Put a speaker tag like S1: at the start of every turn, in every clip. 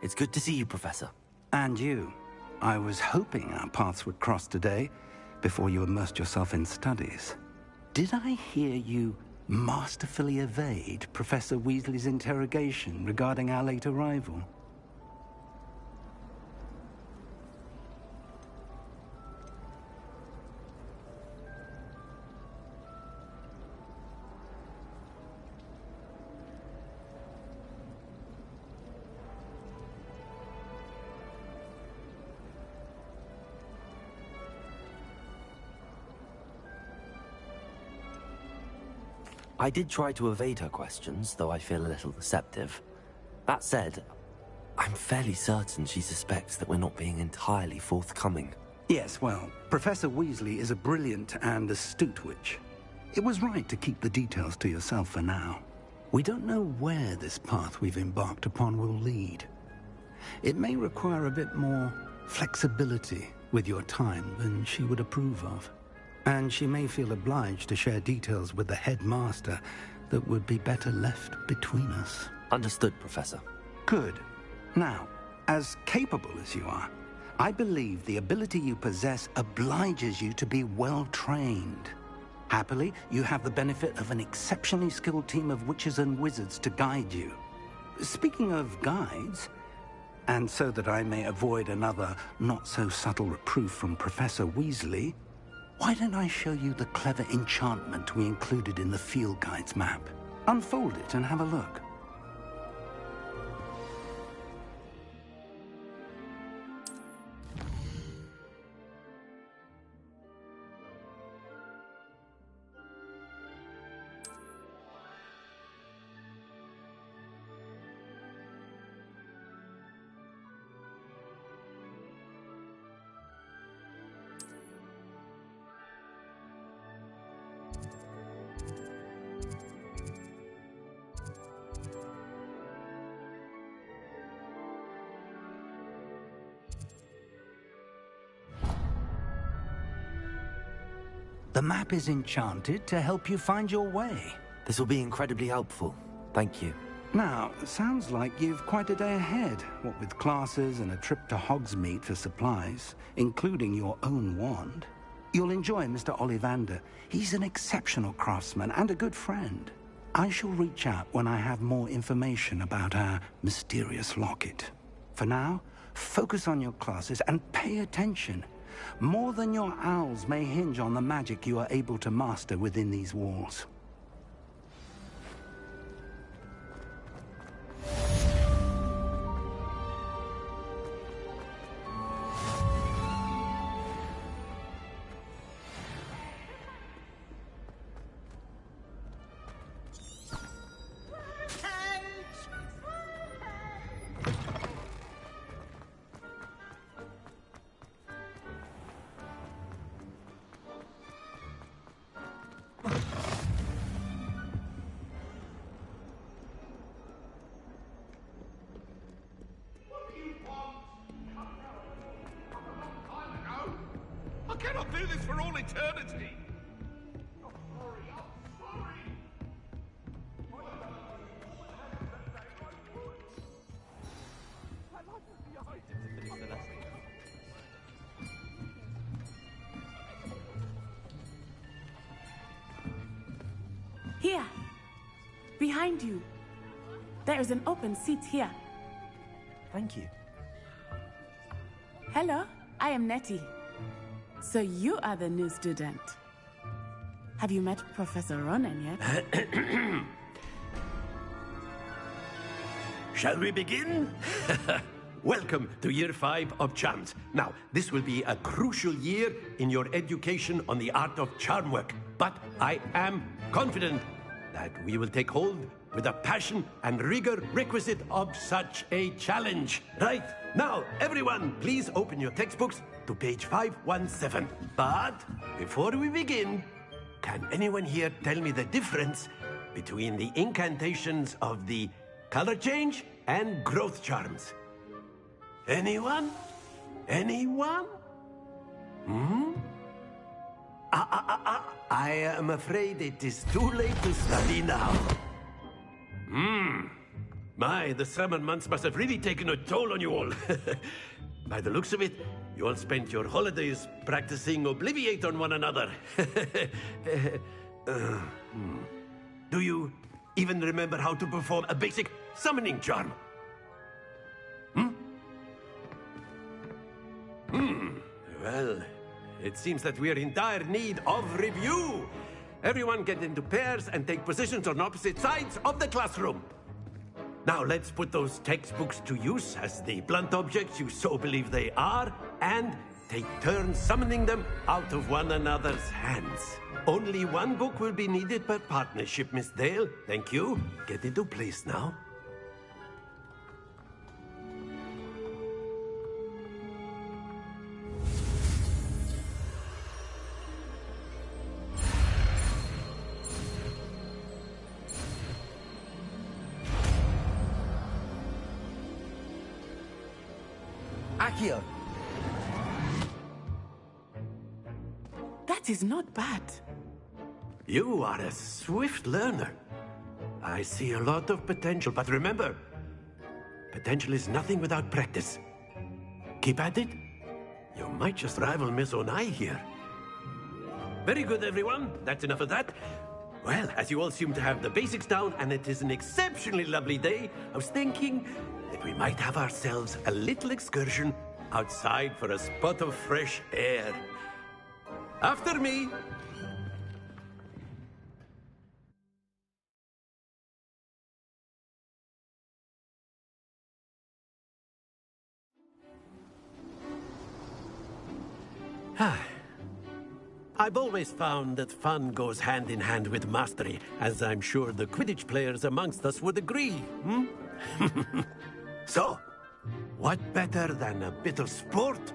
S1: It's good to see you, Professor.
S2: And you. I was hoping our paths would cross today, before you immersed yourself in studies. Did I hear you masterfully evade Professor Weasley's interrogation regarding our late arrival?
S1: I did try to evade her questions, though I feel a little deceptive. That said, I'm fairly certain she suspects that we're not being entirely forthcoming.
S2: Yes, well, Professor Weasley is a brilliant and astute witch. It was right to keep the details to yourself for now. We don't know where this path we've embarked upon will lead. It may require a bit more flexibility with your time than she would approve of. And she may feel obliged to share details with the headmaster that would be better left between us.
S1: Understood, Professor.
S2: Good. Now, as capable as you are, I believe the ability you possess obliges you to be well-trained. Happily, you have the benefit of an exceptionally skilled team of witches and wizards to guide you. Speaking of guides, and so that I may avoid another not-so-subtle reproof from Professor Weasley, why don't I show you the clever enchantment we included in the field guide's map? Unfold it and have a look. The map is enchanted to help you find your way.
S1: This will be incredibly helpful. Thank you.
S2: Now, sounds like you've quite a day ahead, what with classes and a trip to Hogsmeade for supplies, including your own wand. You'll enjoy Mr. Ollivander. He's an exceptional craftsman and a good friend. I shall reach out when I have more information about our mysterious locket. For now, focus on your classes and pay attention. More than your owls may hinge on the magic you are able to master within these walls.
S3: I cannot do this for all eternity!
S4: Here, behind you. There is an open seat here.
S1: Thank you.
S4: Hello, I am Nettie. So you are the new student. Have you met Professor Ronan yet?
S5: Shall we begin? Welcome to Year 5 of Charms. Now, this will be a crucial year in your education on the art of charm work. But I am confident that we will take hold with the passion and rigor requisite of such a challenge. Right, now, everyone, please open your textbooks to page 517. But before we begin, can anyone here tell me the difference between the incantations of the color change and growth charms? Anyone? Anyone? I am afraid it is too late to study now. My, the summer months must have really taken a toll on you all. By the looks of it, you all spent your holidays practicing Obliviate on one another. Do you even remember how to perform a basic summoning charm? Well, it seems that we are in dire need of review. Everyone get into pairs and take positions on opposite sides of the classroom. Now let's put those textbooks to use as the blunt objects you so believe they are, and take turns summoning them out of one another's hands. Only one book will be needed per partnership, Miss Dale. Thank you. Get into place now.
S1: Accio!
S4: That is not bad.
S5: You are a swift learner. I see a lot of potential, but remember, potential is nothing without practice. Keep at it. You might just rival Miss Onai here. Very good, everyone. That's enough of that. Well, as you all seem to have the basics down, and it is an exceptionally lovely day, I was thinking that we might have ourselves a little excursion outside for a spot of fresh air. After me. I've always found that fun goes hand in hand with mastery, as I'm sure the Quidditch players amongst us would agree. So, what better than a bit of sport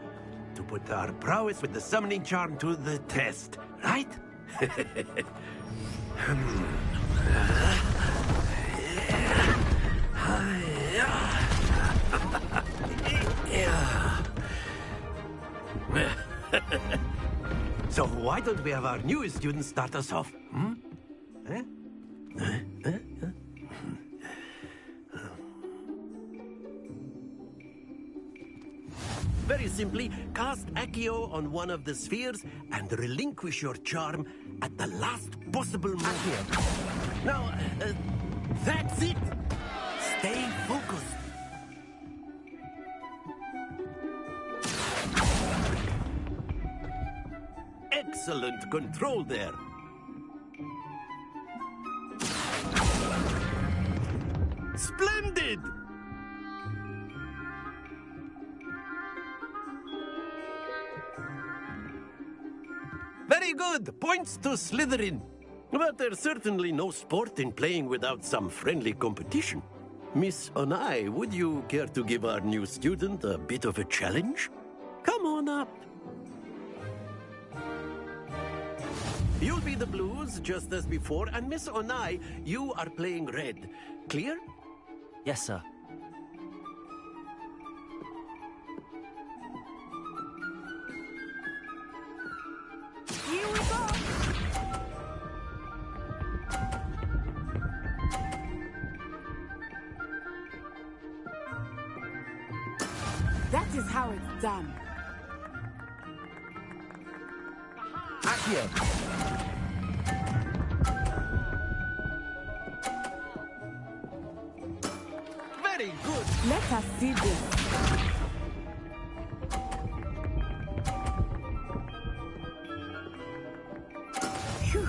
S5: to put our prowess with the summoning charm to the test, right? So why don't we have our newest student start us off? Very simply, cast Accio on one of the spheres and relinquish your charm at the last possible moment. Now, that's it! Stay focused. Excellent control there. Splendid! Very good. Points to Slytherin. But there's certainly no sport in playing without some friendly competition. Miss Onai, would you care to give our new student a bit of a challenge? Come on up. You'll be the blues, just as before, and Miss Onai, you are playing red. Clear?
S1: Yes, sir.
S4: Here we go. That is how it's done.
S1: Accio!
S5: Very good.
S4: Let us see this. Phew.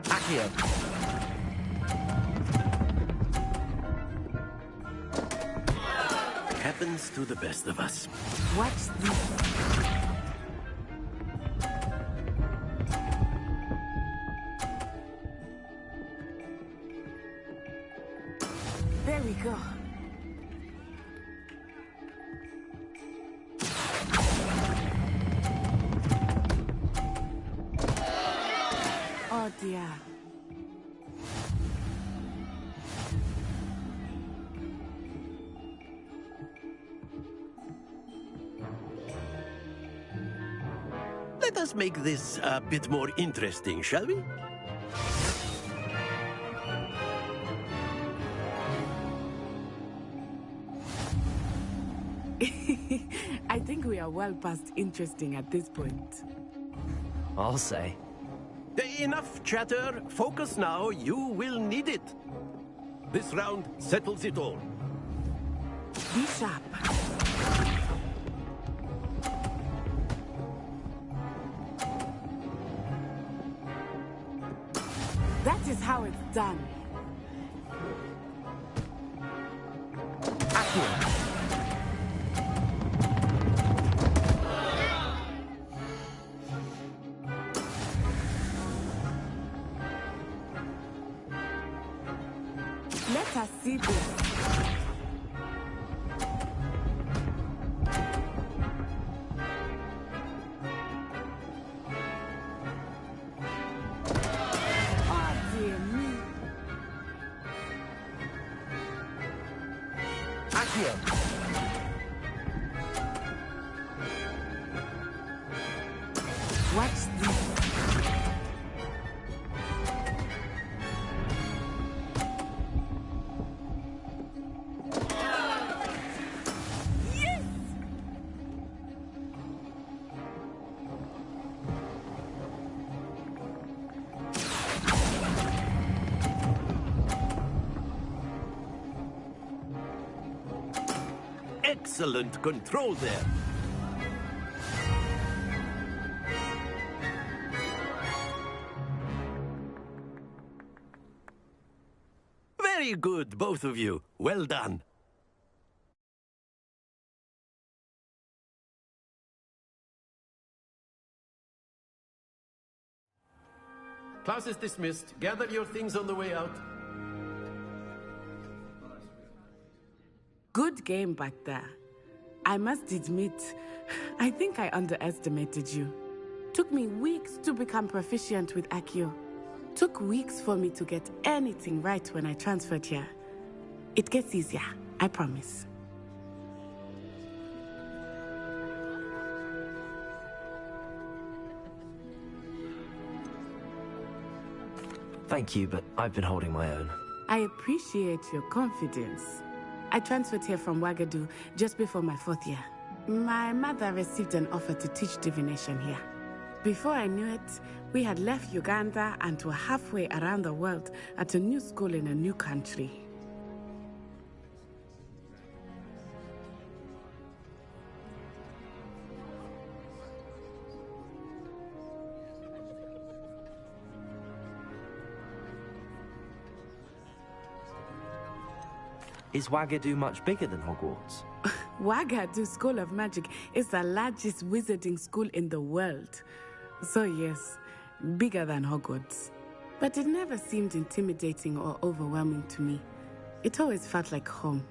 S1: Accio!
S5: Happens to the best of us.
S4: Watch this. There we go. Oh dear.
S5: Let us make this a bit more interesting, shall we?
S4: I think we are well past interesting at this point.
S1: I'll say.
S5: Enough chatter. Focus now. You will need it. This round settles it all.
S4: Be sharp. That is how it's done. Let us see this. Oh, dear me. Watch this.
S5: Excellent control there. Very good, both of you. Well done. Class is dismissed. Gather your things on the way out.
S4: Good game back there. I must admit, I think I underestimated you. Took me weeks to become proficient with Accio. Took weeks for me to get anything right when I transferred here. It gets easier, I promise.
S1: Thank you, but I've been holding my own.
S4: I appreciate your confidence. I transferred here from Wagadu just before my 4th year. My mother received an offer to teach divination here. Before I knew it, we had left Uganda and were halfway around the world at a new school in a new country.
S1: Is Wagadu much bigger than Hogwarts?
S4: Wagadu School of Magic is the largest wizarding school in the world. So yes, bigger than Hogwarts. But it never seemed intimidating or overwhelming to me. It always felt like home.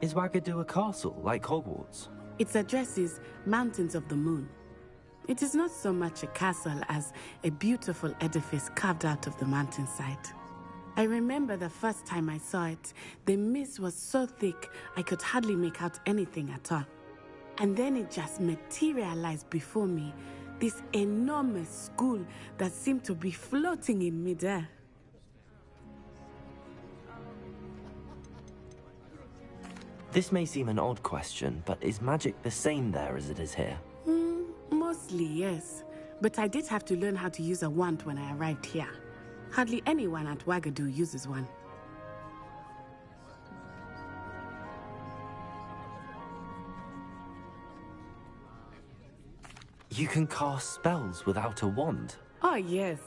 S1: Is Wagadu a castle, like Hogwarts?
S4: Its address is Mountains of the Moon. It is not so much a castle as a beautiful edifice carved out of the mountainside. I remember the first time I saw it, the mist was so thick I could hardly make out anything at all. And then it just materialized before me, this enormous school that seemed to be floating in midair.
S1: This may seem an odd question, but is magic the same there as it is here?
S4: Mostly, yes. But I did have to learn how to use a wand when I arrived here. Hardly anyone at Wagadu uses one.
S1: You can cast spells without a wand?
S4: Oh, yes.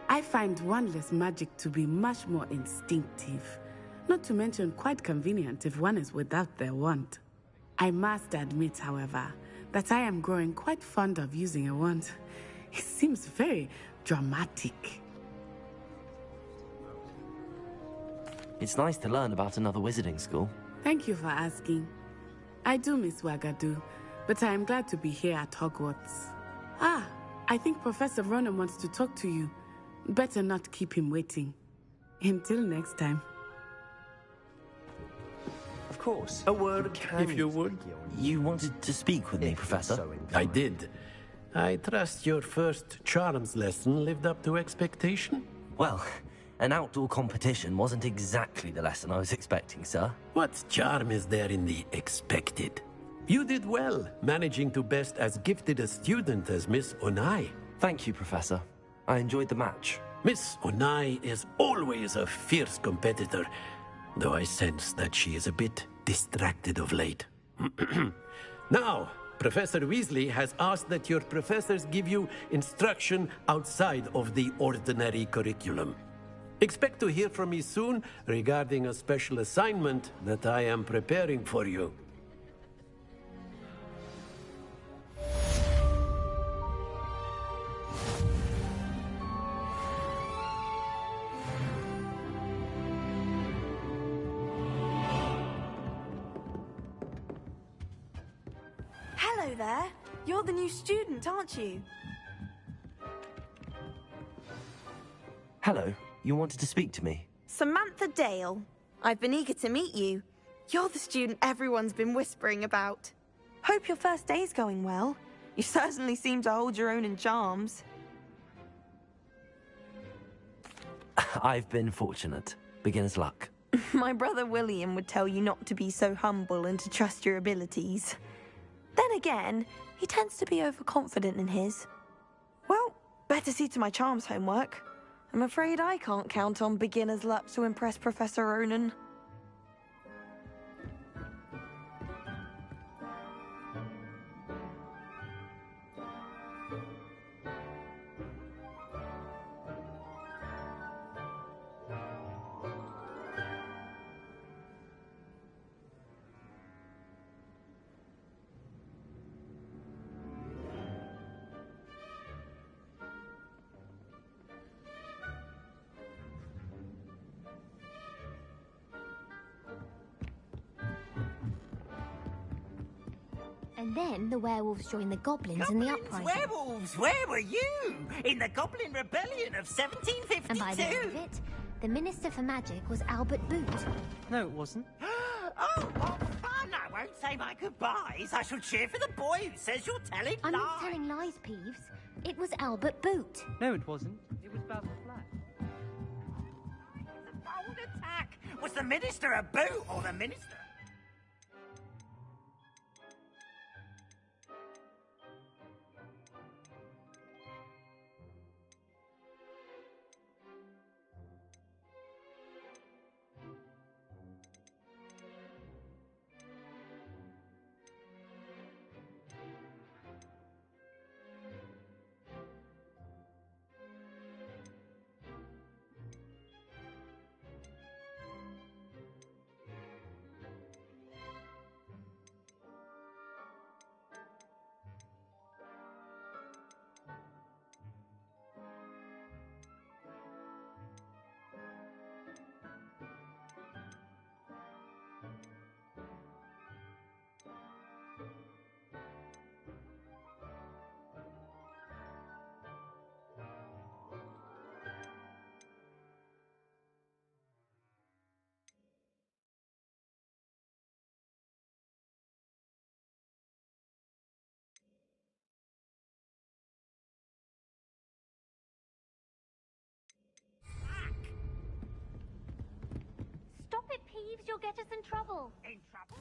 S4: I find wandless magic to be much more instinctive. Not to mention quite convenient if one is without their wand. I must admit, however, that I am growing quite fond of using a wand. It seems very dramatic.
S1: It's nice to learn about another wizarding school.
S4: Thank you for asking. I do miss Wagadu, but I am glad to be here at Hogwarts. Ah, I think Professor Ronan wants to talk to you. Better not keep him waiting. Until next time.
S6: course.
S5: A word, if you would.
S1: You wanted to speak with me, Professor?
S5: I did. I trust your first charms lesson lived up to expectation?
S1: Well, an outdoor competition wasn't exactly the lesson I was expecting, sir.
S5: What charm is there in the expected? You did well, managing to best as gifted a student as Miss Onai.
S1: Thank you, Professor. I enjoyed the match.
S5: Miss Onai is always a fierce competitor, though I sense that she is a bit distracted of late. Now, Professor Weasley has asked that your professors give you instruction outside of the ordinary curriculum. Expect to hear from me soon regarding a special assignment that I am preparing for you.
S7: Hello there. You're the new student, aren't you?
S1: Hello, you wanted to speak to me?
S7: Samantha Dale. I've been eager to meet you. You're the student everyone's been whispering about. Hope your first day's going well. You certainly seem to hold your own in charms.
S1: I've been fortunate. Beginner's luck.
S7: My brother William would tell you not to be so humble and to trust your abilities. Then again, he tends to be overconfident in his. Well, better see to my charms homework. I'm afraid I can't count on beginner's luck to impress Professor Ronan.
S8: And then the werewolves joined the goblins in the uprising.
S9: Werewolves, where were you? In the Goblin Rebellion of 1752?
S8: And by the end of it, the Minister for Magic was Albert Boot.
S6: No, it wasn't.
S9: Oh, what fun! I won't say my goodbyes. I shall cheer for the boy who says you're telling
S8: I'm
S9: lies.
S8: not telling lies, Peeves. It was Albert Boot.
S6: No, it wasn't. It was Basil Flack.
S9: It's a bold attack. Was the Minister a boot or the Minister?
S8: Stop it, Peeves. You'll get us in trouble.
S9: In trouble?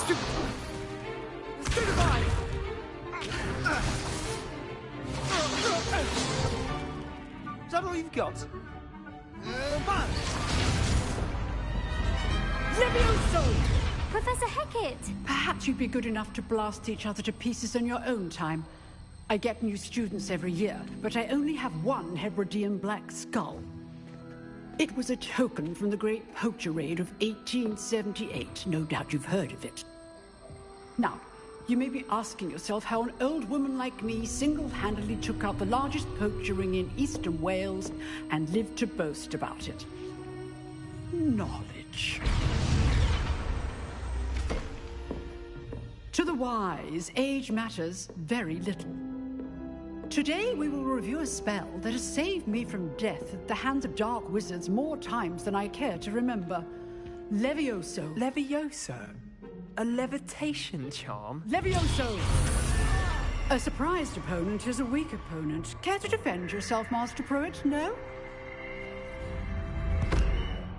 S10: Stupefy! Is that all you've got? Fire!
S11: Levioso!
S8: Professor Hecat!
S11: Perhaps you'd be good enough to blast each other to pieces in your own time. I get new students every year, but I only have one Hebridean black skull. It was a token from the Great Poacher Raid of 1878. No doubt you've heard of it. Now, you may be asking yourself how an old woman like me single-handedly took out the largest poacher ring in eastern Wales and lived to boast about it. Knowledge. To the wise, age matters very little. Today we will review a spell that has saved me from death at the hands of dark wizards more times than I care to remember. Levioso.
S10: Levioso? A levitation charm?
S11: Levioso! A surprised opponent is a weak opponent. Care to defend yourself, Master Pruitt? No?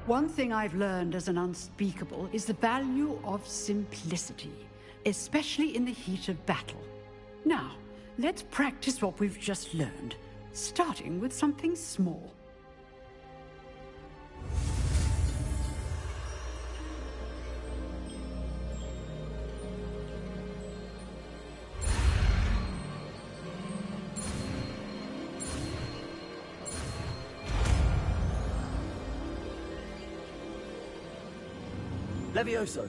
S11: One thing I've learned as an unspeakable is the value of simplicity, especially in the heat of battle. Now, let's practice what we've just learned, starting with something small.
S10: Levioso!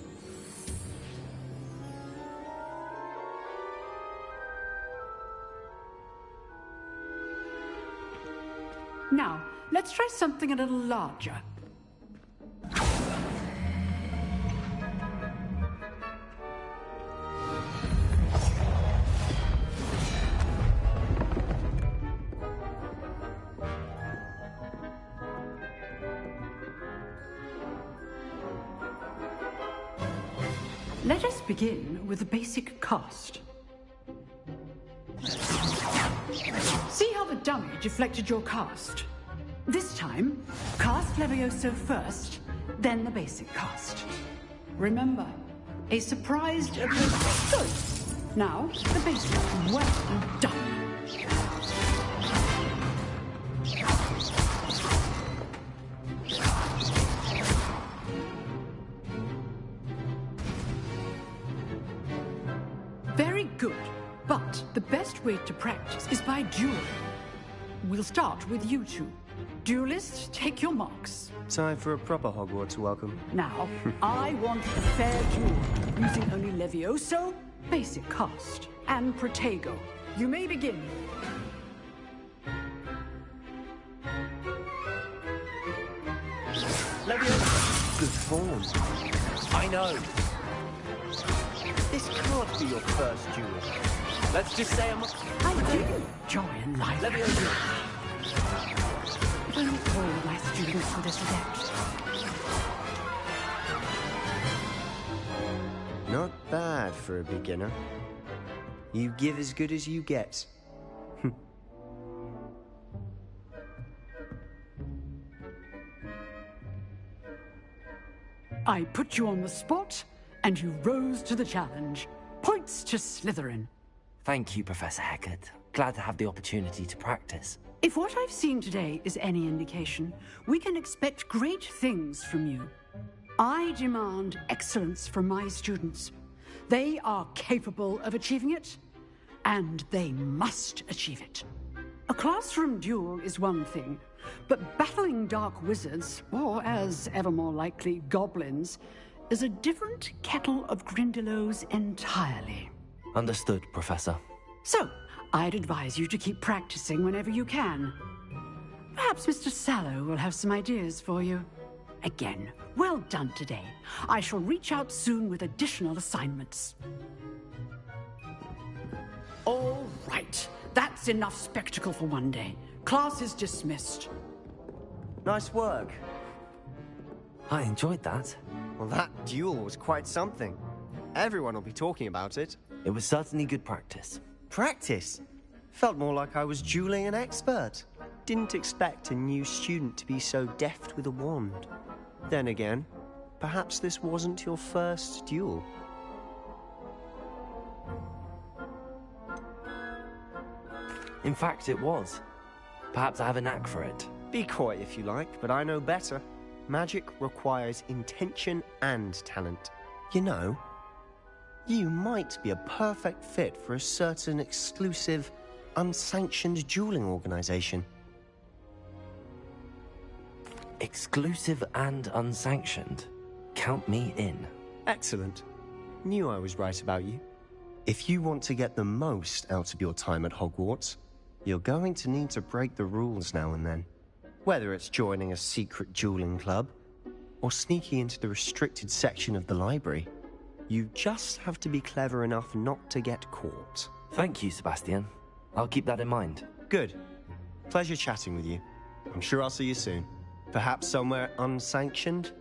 S11: Now, let's try something a little larger. Let us begin with the basic cast. See how the dummy deflected your cast? This time, cast Levioso first, then the basic cast. Remember, a surprised opponent. Good. Now, the basic. Well done. Very good. But the best way to practice is by dueling. We'll start with you two. Duelists, take your marks.
S12: Time for a proper Hogwarts welcome.
S11: Now, I want a fair duel, using only Levioso, basic cast, and Protego. You may begin.
S12: Levioso! Good form.
S10: I know. This can't be your first duel. Let's just say
S11: I do enjoy a life.
S10: Levioso!
S11: If only all my students were this adept.
S12: Not bad for a beginner. You give as good as you get.
S11: I put you on the spot, and you rose to the challenge. Points to Slytherin.
S1: Thank you, Professor Hecat. Glad to have the opportunity to practice.
S11: If what I've seen today is any indication, we can expect great things from you. I demand excellence from my students. They are capable of achieving it, and they must achieve it. A classroom duel is one thing, but battling dark wizards, or as ever more likely, goblins, is a different kettle of Grindylows entirely.
S1: Understood, Professor.
S11: So, I'd advise you to keep practicing whenever you can. Perhaps Mr. Sallow will have some ideas for you. Again, well done today. I shall reach out soon with additional assignments. All right. That's enough spectacle for one day. Class is dismissed.
S12: Nice work.
S1: I enjoyed that.
S12: Well, that duel was quite something. Everyone will be talking about it.
S1: It was certainly good practice.
S12: Practice? Felt more like I was dueling an expert. Didn't expect a new student to be so deft with a wand. Then again, perhaps this wasn't your first duel.
S1: In fact, it was. Perhaps I have a knack for it.
S12: Be coy if you like, but I know better. Magic requires intention and talent. You know, you might be a perfect fit for a certain exclusive, unsanctioned dueling organization.
S1: Exclusive and unsanctioned? Count me in.
S12: Excellent. Knew I was right about you. If you want to get the most out of your time at Hogwarts, you're going to need to break the rules now and then. Whether it's joining a secret dueling club, or sneaking into the restricted section of the library, you just have to be clever enough not to get caught.
S1: Thank you, Sebastian. I'll keep that in mind.
S12: Good. Pleasure chatting with you. I'm sure I'll see you soon. Perhaps somewhere unsanctioned?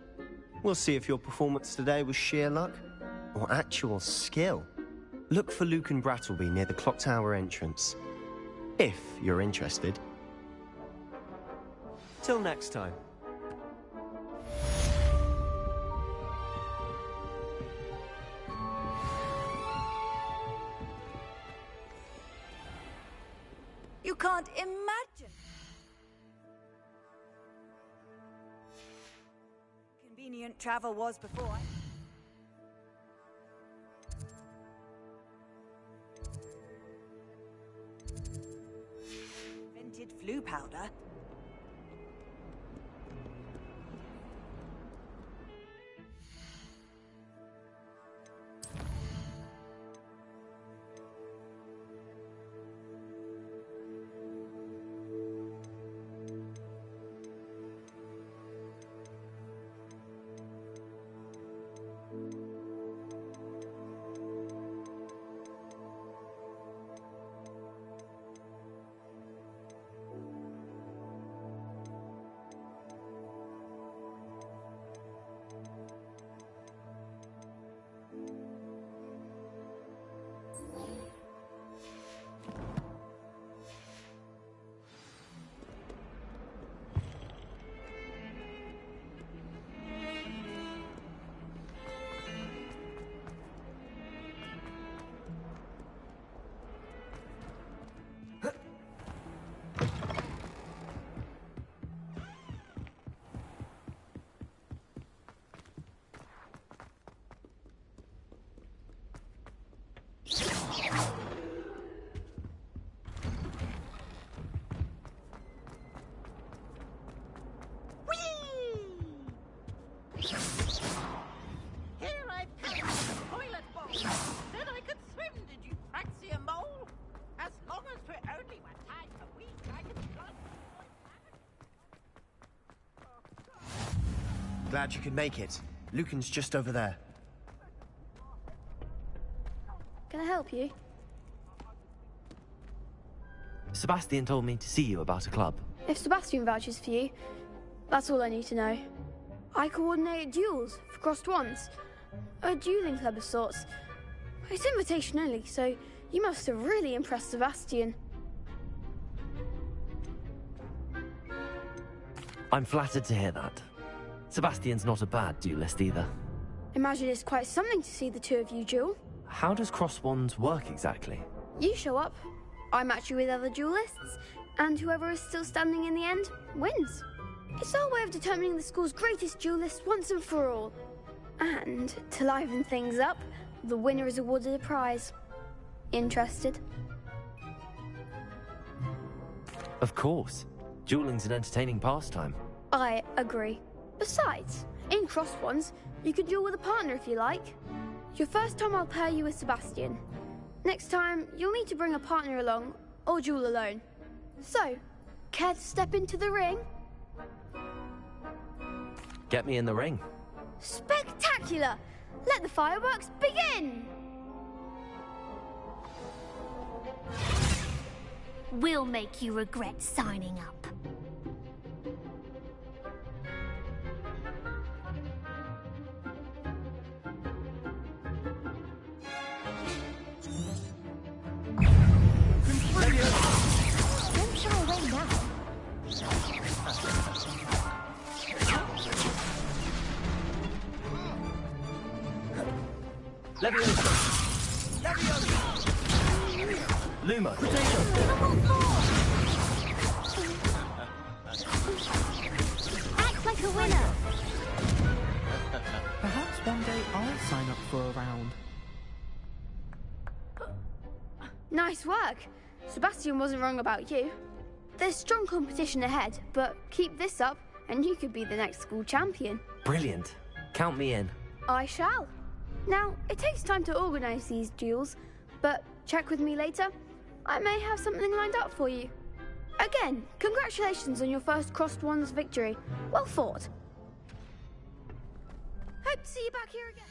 S12: We'll see if your performance today was sheer luck, or actual skill. Look for Luke and Brattleby near the clock tower entrance. If you're interested. Till next time.
S13: You can't imagine. Convenient travel was before. Invented flu powder.
S12: Glad you could make it. Lucan's just over there.
S14: Can I help you?
S1: Sebastian told me to see you about a club.
S14: If Sebastian vouches for you, that's all I need to know. I coordinate duels for crossed wands. A dueling club of sorts. It's invitation only, so you must have really impressed Sebastian.
S1: I'm flattered to hear that. Sebastian's not a bad duelist either.
S14: Imagine it's quite something to see the two of you duel.
S1: How does cross wands work exactly?
S14: You show up, I match you with other duelists, and whoever is still standing in the end wins. It's our way of determining the school's greatest duelist once and for all. And to liven things up, the winner is awarded a prize. Interested?
S1: Of course. Dueling's an entertaining pastime.
S14: I agree. Besides, in cross wands, you can duel with a partner if you like. Your first time I'll pair you with Sebastian. Next time, you'll need to bring a partner along, or duel alone. So, care to step into the ring?
S1: Get me in the ring.
S14: Spectacular! Let the fireworks begin!
S8: We'll make you regret signing up. Don't shy away now.
S5: Leviosa! Leviosa!
S1: Luma.
S8: Act like a winner.
S15: Perhaps one day I'll sign up for a round.
S14: Nice work. Sebastian wasn't wrong about you. There's strong competition ahead, but keep this up and you could be the next school champion.
S1: Brilliant. Count me in.
S14: I shall. Now, it takes time to organise these duels, but check with me later. I may have something lined up for you. Again, congratulations on your first Crossed Wands victory. Well fought. Hope to see you back here again.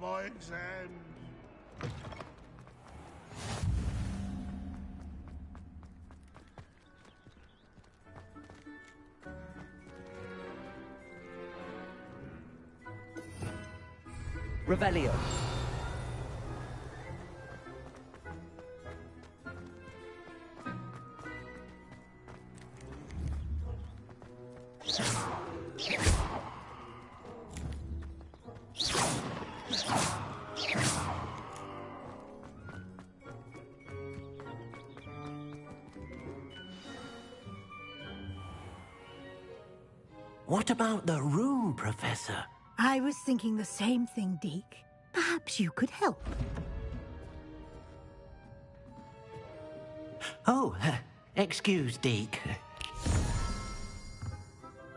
S3: My exams.
S1: Revelio.
S5: What about the room, Professor?
S16: I was thinking the same thing, Deke. Perhaps you could help.
S5: Oh, excuse, Deke.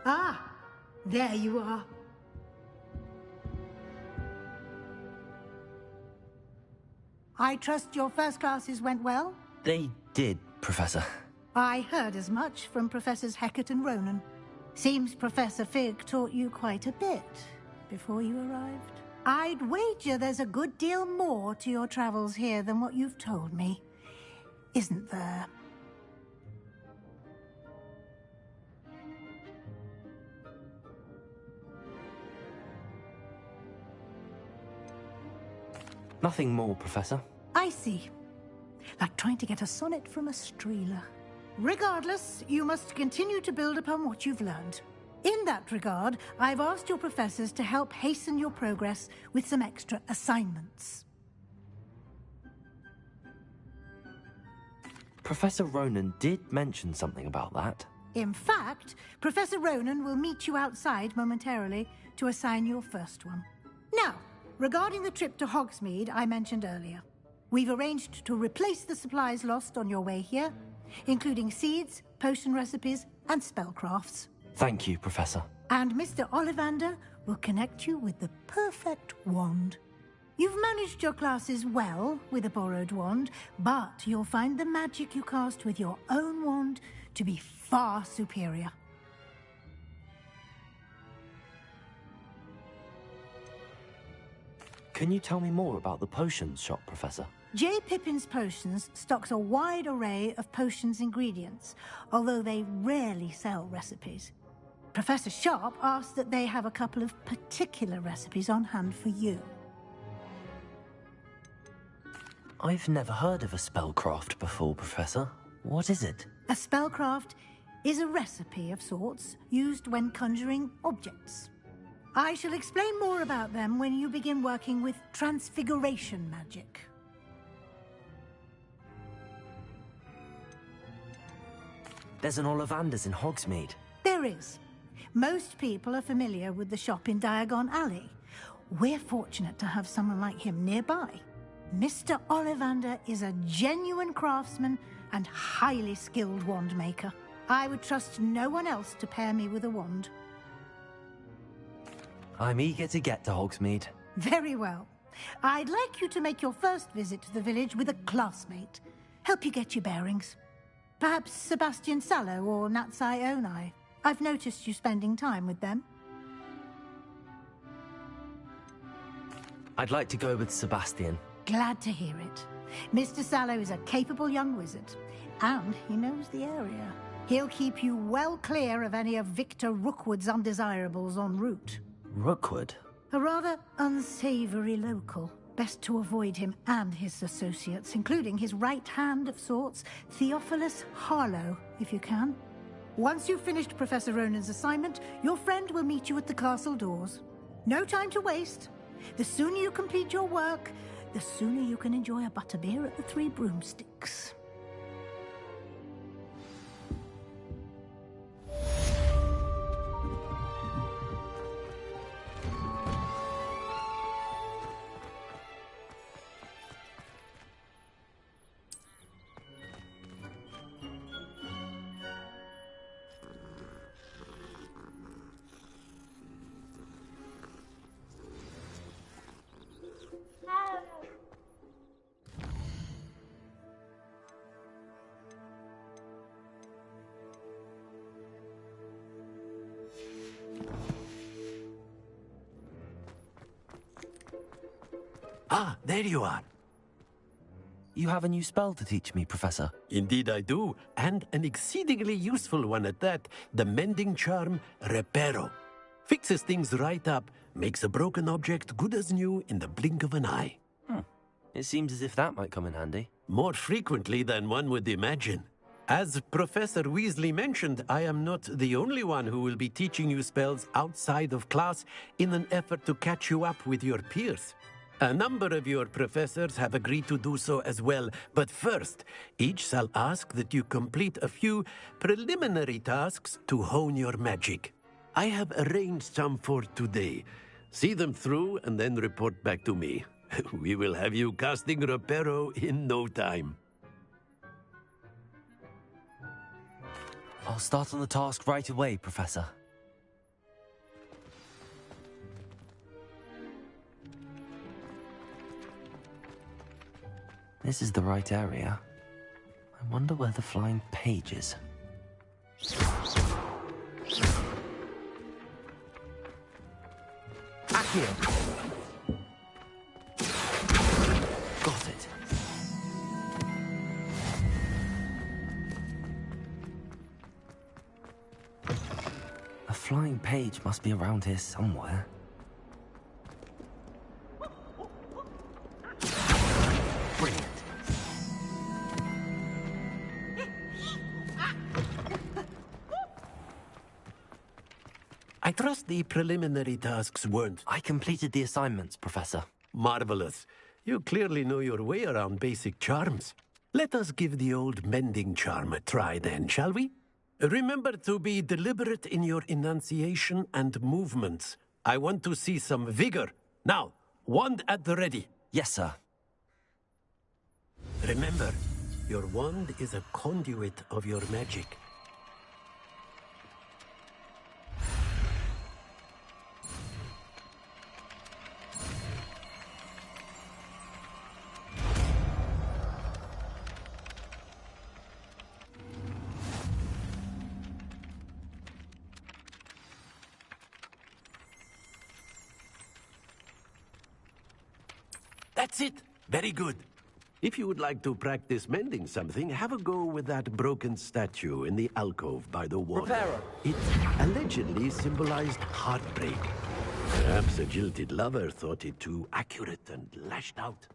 S16: Ah, there you are. I trust your first classes went well?
S1: They did, Professor.
S16: I heard as much from Professors Hecat and Ronan. Seems Professor Fig taught you quite a bit before you arrived. I'd wager there's a good deal more to your travels here than what you've told me. Isn't there?
S1: Nothing more, Professor.
S16: I see. Like trying to get a sonnet from a streeler. Regardless, you must continue to build upon what you've learned. In that regard, I've asked your professors to help hasten your progress with some extra assignments.
S1: Professor Ronan did mention something about that.
S16: In fact, Professor Ronan will meet you outside momentarily to assign your first one. Now, regarding the trip to Hogsmeade I mentioned earlier. We've arranged to replace the supplies lost on your way here, including seeds, potion recipes, and spellcrafts.
S1: Thank you, Professor.
S16: And Mr. Ollivander will connect you with the perfect wand. You've managed your classes well with a borrowed wand, but you'll find the magic you cast with your own wand to be far superior.
S1: Can you tell me more about the potions shop, Professor?
S16: J. Pippin's Potions stocks a wide array of potions ingredients, although they rarely sell recipes. Professor Sharp asked that they have a couple of particular recipes on hand for you.
S1: I've never heard of a spellcraft before, Professor. What is it?
S16: A spellcraft is a recipe of sorts used when conjuring objects. I shall explain more about them when you begin working with transfiguration magic.
S1: There's an Ollivander's in Hogsmeade.
S16: There is. Most people are familiar with the shop in Diagon Alley. We're fortunate to have someone like him nearby. Mr. Ollivander is a genuine craftsman and highly skilled wand maker. I would trust no one else to pair me with a wand.
S1: I'm eager to get to Hogsmeade.
S16: Very well. I'd like you to make your first visit to the village with a classmate. Help you get your bearings. Perhaps Sebastian Sallow or Natsai Onai. I've noticed you spending time with them.
S1: I'd like to go with Sebastian.
S16: Glad to hear it. Mr. Sallow is a capable young wizard, and he knows the area. He'll keep you well clear of any of Victor Rookwood's undesirables en route.
S1: Rookwood?
S16: A rather unsavory local. Best to avoid him and his associates, including his right hand of sorts, Theophilus Harlow, if you can. Once you've finished Professor Ronan's assignment, your friend will meet you at the castle doors. No time to waste. The sooner you complete your work, the sooner you can enjoy a butterbeer at the Three Broomsticks.
S5: Ah, there you are.
S1: You have a new spell to teach me, Professor.
S5: Indeed I do, and an exceedingly useful one at that. The mending charm, Reparo. Fixes things right up, makes a broken object good as new in the blink of an eye.
S1: It seems as if that might come in handy.
S5: More frequently than one would imagine. As Professor Weasley mentioned, I am not the only one who will be teaching you spells outside of class in an effort to catch you up with your peers. A number of your professors have agreed to do so as well, but first, each shall ask that you complete a few preliminary tasks to hone your magic. I have arranged some for today. See them through and then report back to me. We will have you casting Reparo in no time.
S1: I'll start on the task right away, Professor. This is the right area. I wonder where the flying page is. Accio! Got it. A flying page must be around here somewhere. Brilliant.
S5: I trust the preliminary tasks weren't...
S1: I completed the assignments, Professor.
S5: Marvelous. You clearly know your way around basic charms. Let us give the old mending charm a try then, shall we? Remember to be deliberate in your enunciation and movements. I want to see some vigor. Now, wand at the ready.
S1: Yes, sir.
S5: Remember, your wand is a conduit of your magic. That's it! Very good. If you would like to practice mending something, have a go with that broken statue in the alcove by the water.
S10: Reparo.
S5: It allegedly symbolized heartbreak. Perhaps a jilted lover thought it too accurate and lashed out.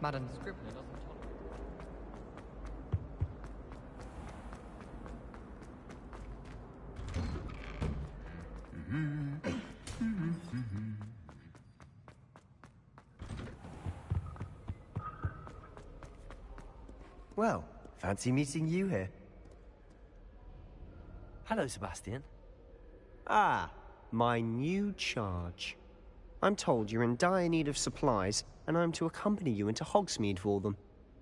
S6: Madam Scribner doesn't tolerate.
S12: Well, fancy meeting you here.
S1: Hello, Sebastian.
S12: Ah, my new charge. I'm told you're in dire need of supplies, and I'm to accompany you into Hogsmeade for them.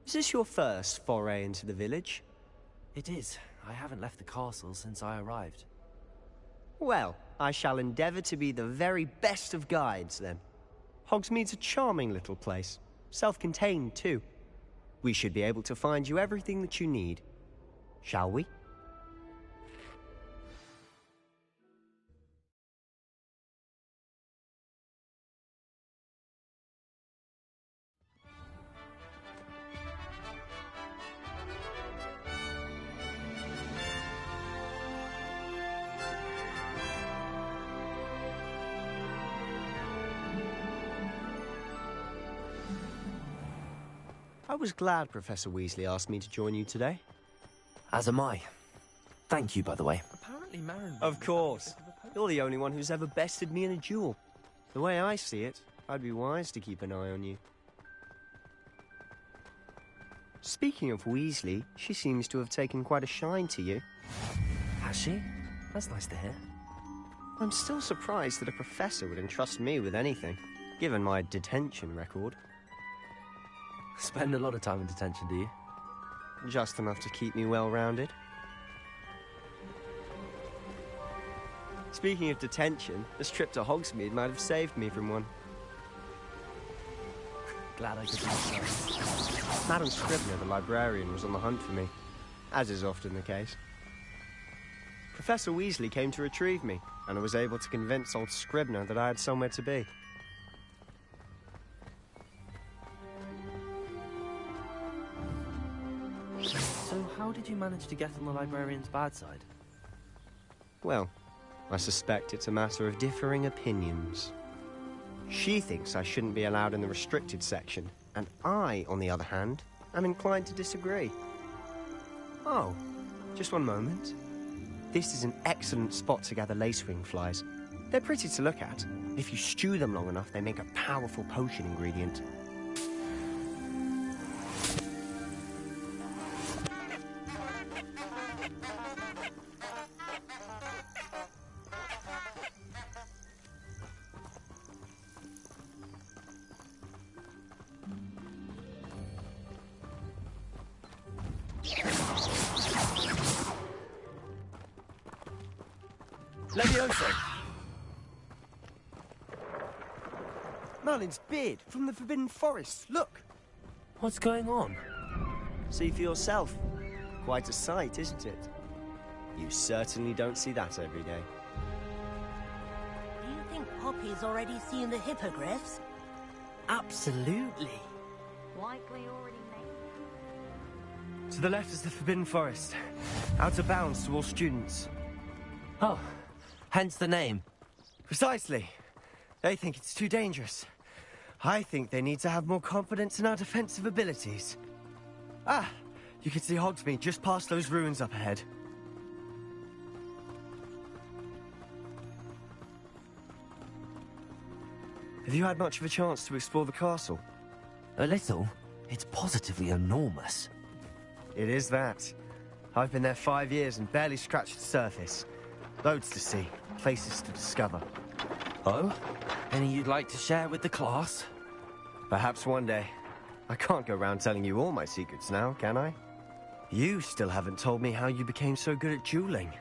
S12: Is this your first foray into the village?
S1: It is. I haven't left the castle since I arrived.
S12: Well, I shall endeavour to be the very best of guides, then. Hogsmeade's a charming little place. Self-contained, too. We should be able to find you everything that you need. Shall we? I was glad Professor Weasley asked me to join you today.
S1: As am I. Thank you, by the way.
S6: Apparently, Marin.
S12: Of course. You're the only one who's ever bested me in a duel. The way I see it, I'd be wise to keep an eye on you. Speaking of Weasley, she seems to have taken quite a shine to you.
S1: Has she? That's nice to hear.
S12: I'm still surprised that a professor would entrust me with anything, given my detention record.
S1: Spend a lot of time in detention, do you?
S12: Just enough to keep me well-rounded. Speaking of detention, this trip to Hogsmeade might have saved me from one.
S1: Glad I could do so.
S12: Madam Scribner, the librarian, was on the hunt for me, as is often the case. Professor Weasley came to retrieve me, and I was able to convince old Scribner that I had somewhere to be.
S1: So how did you manage to get on the librarian's bad side?
S12: Well, I suspect it's a matter of differing opinions. She thinks I shouldn't be allowed in the restricted section, and I, on the other hand, am inclined to disagree. Oh, just one moment. This is an excellent spot to gather lacewing flies. They're pretty to look at. If you stew them long enough, they make a powerful potion ingredient.
S1: Levioso!
S12: Merlin's beard from the Forbidden Forest, look!
S1: What's going on?
S12: See for yourself. Quite a sight, isn't it? You certainly don't see that every day.
S9: Do you think Poppy's already seen the hippogriffs? Absolutely.
S8: Likely already
S12: To the left is the Forbidden Forest. Out of bounds to all students.
S1: Oh, hence the name.
S12: Precisely. They think it's too dangerous. I think they need to have more confidence in our defensive abilities. Ah, you can see Hogsmeade just past those ruins up ahead. Have you had much of a chance to explore the castle?
S1: A little. It's positively enormous.
S12: It is that. I've been there 5 years and barely scratched the surface. Loads to see, places to discover.
S1: Oh? Any you'd like to share with the class?
S12: Perhaps one day. I can't go around telling you all my secrets now, can I? You still haven't told me how you became so good at dueling.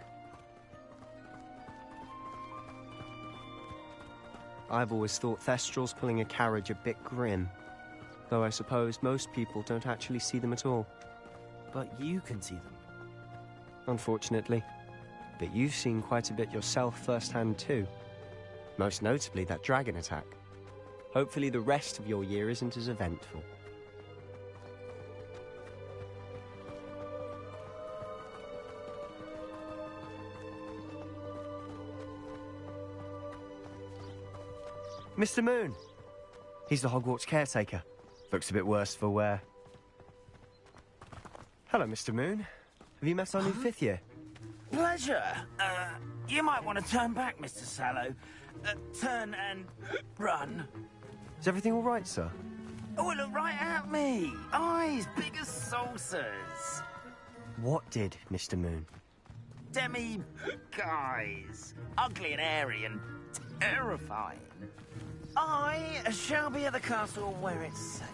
S12: I've always thought Thestrals pulling a carriage a bit grim. Though I suppose most people don't actually see them at all.
S1: But you can see them.
S12: Unfortunately. But you've seen quite a bit yourself firsthand too. Most notably that dragon attack. Hopefully the rest of your year isn't as eventful. Mr. Moon! He's the Hogwarts caretaker. Looks a bit worse for wear. Hello, Mr. Moon. Have you met our new 5th year?
S9: Pleasure. You might want to turn back, Mr. Sallow. Turn and run.
S12: Is everything all right, sir?
S9: Oh, look right at me. Eyes big as saucers.
S12: What did, Mr. Moon?
S9: Guys. Ugly and airy and terrifying. I shall be at the castle where it's safe.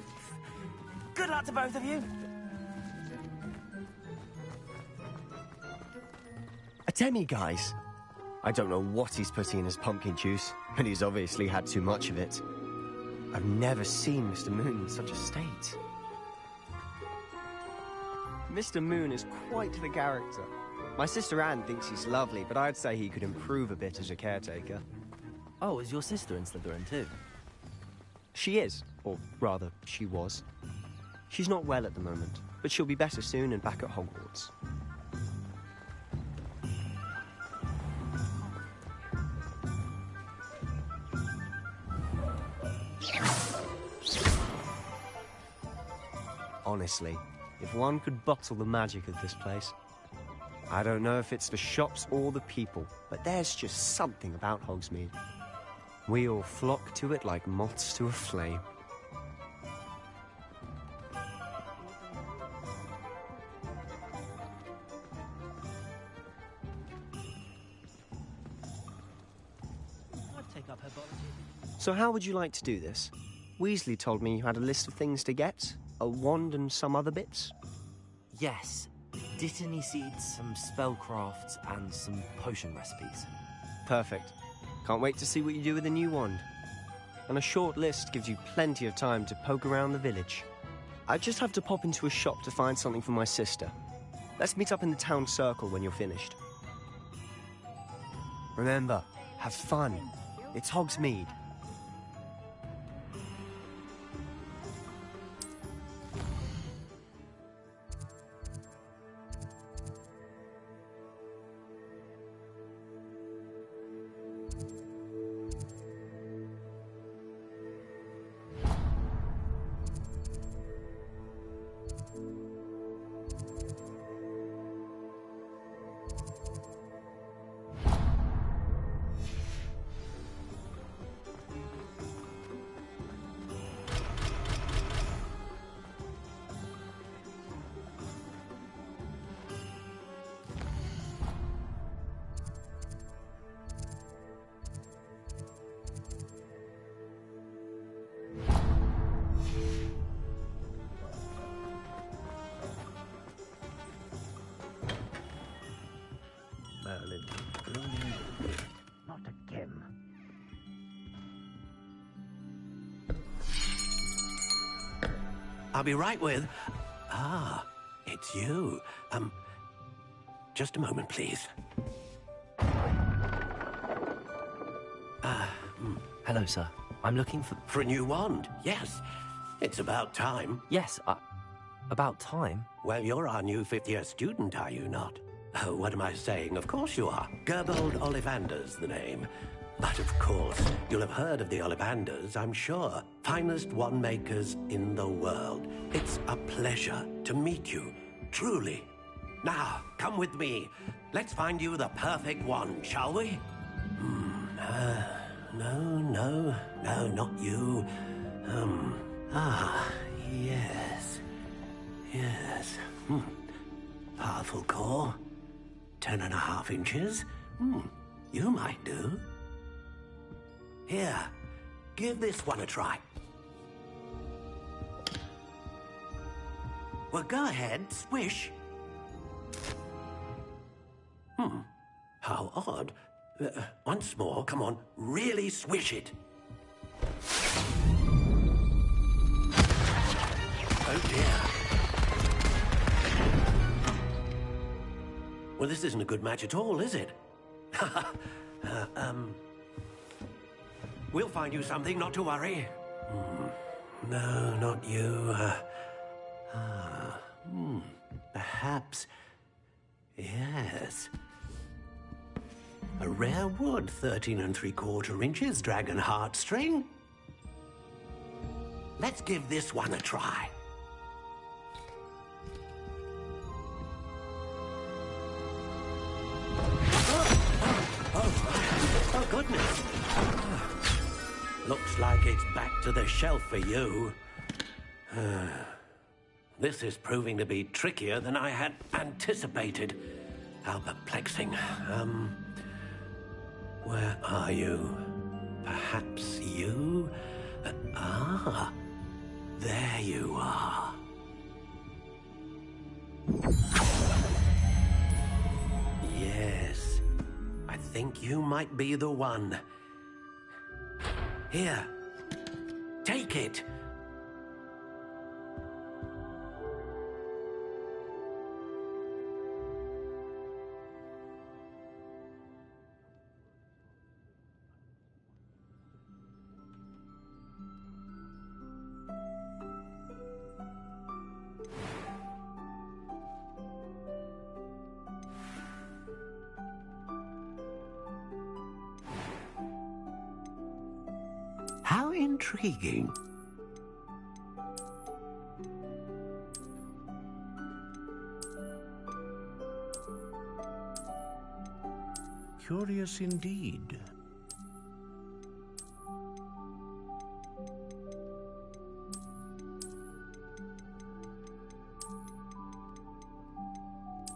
S9: Good luck to both of you.
S12: A demi-guise? I don't know what he's putting in his pumpkin juice, but he's obviously had too much of it. I've never seen Mr. Moon in such a state. Mr. Moon is quite the character. My sister Anne thinks he's lovely, but I'd say he could improve a bit as a caretaker.
S1: Oh, is your sister in Slytherin too?
S12: She is, or rather, she was. She's not well at the moment, but she'll be better soon and back at Hogwarts. Honestly, if one could bottle the magic of this place. I don't know if it's the shops or the people, but there's just something about Hogsmeade. We all flock to it like moths to a flame. So how would you like to do this? Weasley told me you had a list of things to get, a wand and some other bits.
S1: Yes. Dittany seeds, some spellcrafts, and some potion recipes.
S12: Perfect. Can't wait to see what you do with the new wand. And a short list gives you plenty of time to poke around the village. I just have to pop into a shop to find something for my sister. Let's meet up in the town circle when you're finished. Remember, have fun. It's Hogsmeade.
S9: Not again.
S5: I'll be right with... Ah, it's you. Just a moment, please.
S1: Hello, sir. I'm looking for...
S5: For a new wand, yes. It's about time.
S1: Yes, About time.
S5: Well, you're our new fifth-year student, are you not? Oh, what am I saying? Of course you are. Gerbold Ollivander's the name. But of course, you'll have heard of the Ollivanders, I'm sure. Finest wand makers in the world. It's a pleasure to meet you, truly. Now, come with me. Let's find you the perfect wand, shall we? No, not you. Yes. Yes. Powerful core. 10.5 inches. You might do. Here, give this one a try. Well, go ahead, swish. How odd. Once more, come on, really swish it. Oh dear. Well, this isn't a good match at all, is it? We'll find you something, not to worry. No, not you. Perhaps. Yes. A rare wood, 13 3/4 inches, dragon heartstring. Let's give this one a try. Oh, goodness. Looks like it's back to the shelf for you. This is proving to be trickier than I had anticipated. How perplexing. Where are you? Perhaps you? There you are. Yes, I think you might be the one. Here, take it. How intriguing. Curious indeed.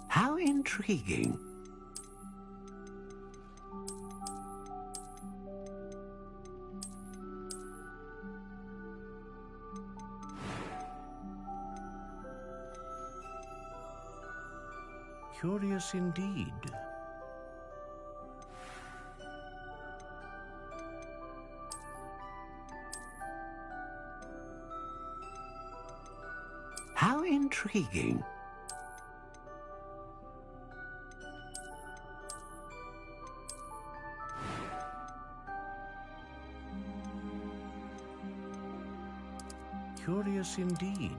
S5: How intriguing. Curious indeed. How intriguing. Curious indeed.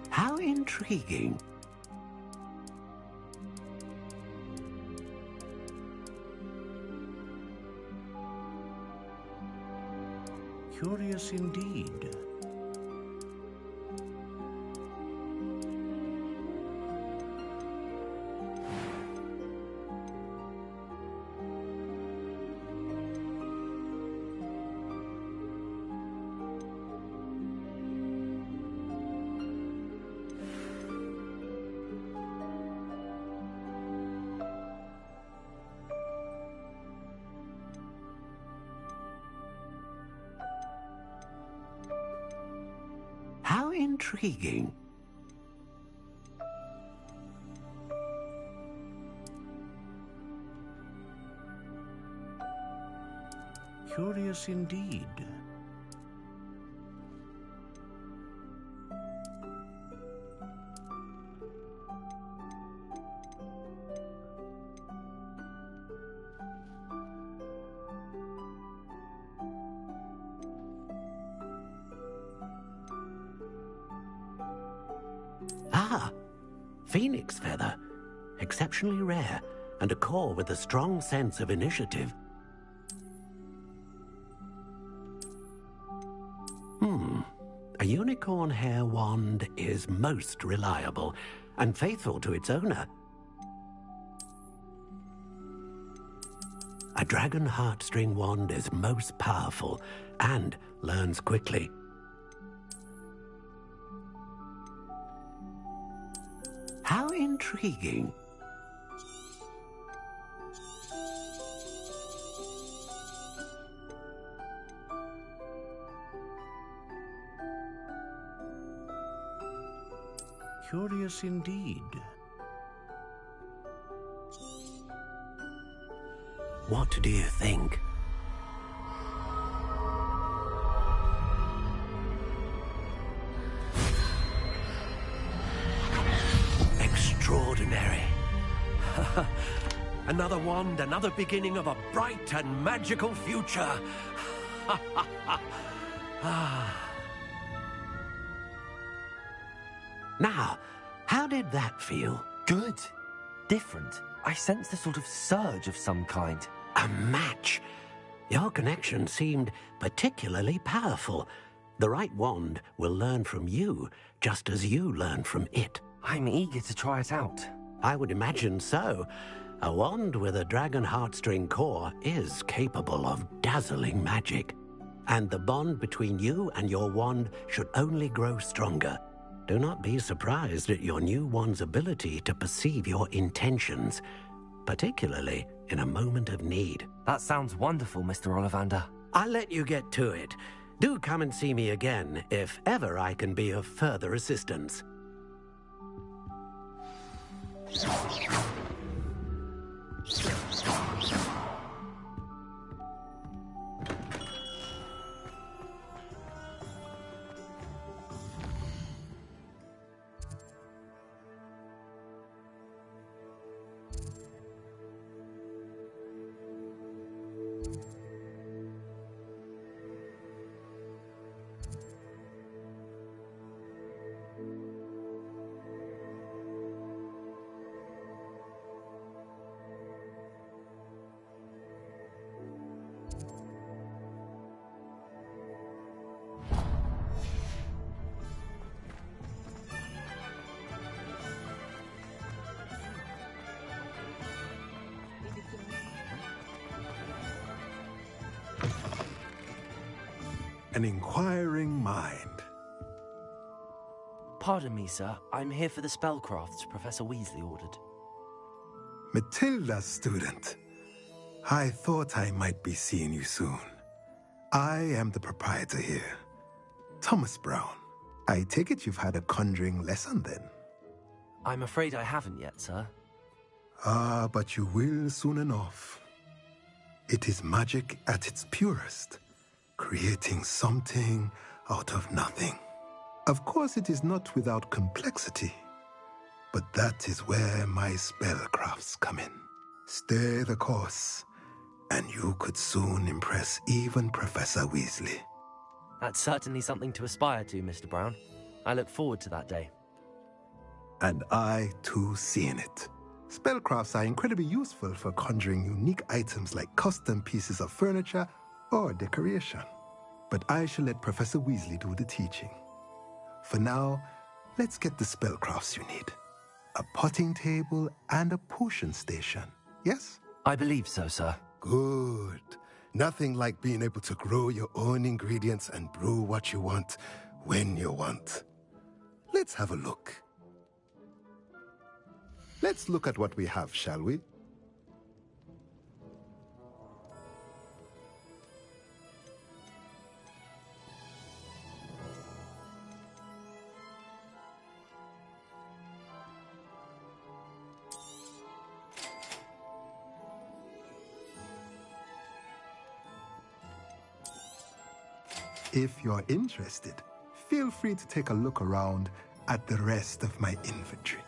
S5: How intriguing. Curious indeed. How intriguing. Curious indeed. Phoenix feather. Exceptionally rare, and a core with a strong sense of initiative. A unicorn hair wand is most reliable and faithful to its owner. A dragon heartstring wand is most powerful and learns quickly. How intriguing.
S3: Curious indeed.
S5: What do you think? Extraordinary. Another wand, another beginning of a bright and magical future. Now, how did that feel?
S1: Good. Different. I sensed a sort of surge of some kind.
S5: A match. Your connection seemed particularly powerful. The right wand will learn from you, just as you learn from it.
S1: I'm eager to try it out.
S5: I would imagine so. A wand with a dragon heartstring core is capable of dazzling magic. And the bond between you and your wand should only grow stronger. Do not be surprised at your new wand's ability to perceive your intentions, particularly in a moment of need.
S1: That sounds wonderful, Mr. Ollivander.
S5: I'll let you get to it. Do come and see me again if ever I can be of further assistance.
S17: An inquiring mind.
S1: Pardon me, sir. I'm here for the spellcrafts Professor Weasley ordered.
S17: Matilda's student. I thought I might be seeing you soon. I am the proprietor here, Thomas Brown. I take it you've had a conjuring lesson then?
S1: I'm afraid I haven't yet, sir.
S17: Ah, but you will soon enough. It is magic at its purest, creating something out of nothing. Of course, it is not without complexity, but that is where my spellcrafts come in. Stay the course, and you could soon impress even Professor Weasley.
S1: That's certainly something to aspire to, Mr. Brown. I look forward to that day.
S17: And I, too, seeing it. Spellcrafts are incredibly useful for conjuring unique items like custom pieces of furniture or decoration. But I shall let Professor Weasley do the teaching. For now, let's get the spellcrafts you need. A potting table and a potion station, yes?
S1: I believe so, sir.
S17: Good. Nothing like being able to grow your own ingredients and brew what you want when you want. Let's have a look. Let's look at what we have, shall we? If you're interested, feel free to take a look around at the rest of my inventory.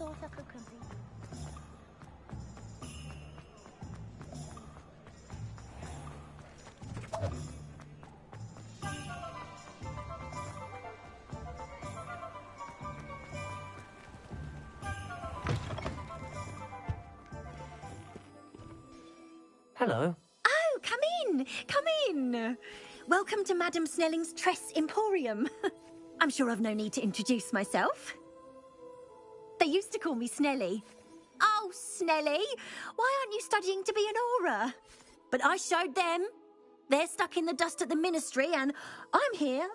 S18: thought I could complete.
S1: Hello.
S19: Oh, come in! Come in! Welcome to Madame Snelling's Tress Emporium. I'm sure I've no need to introduce myself. They used to call me Snelly. Oh, Snelly, why aren't you studying to be an aura? But I showed them. They're stuck in the dust at the ministry and I'm here,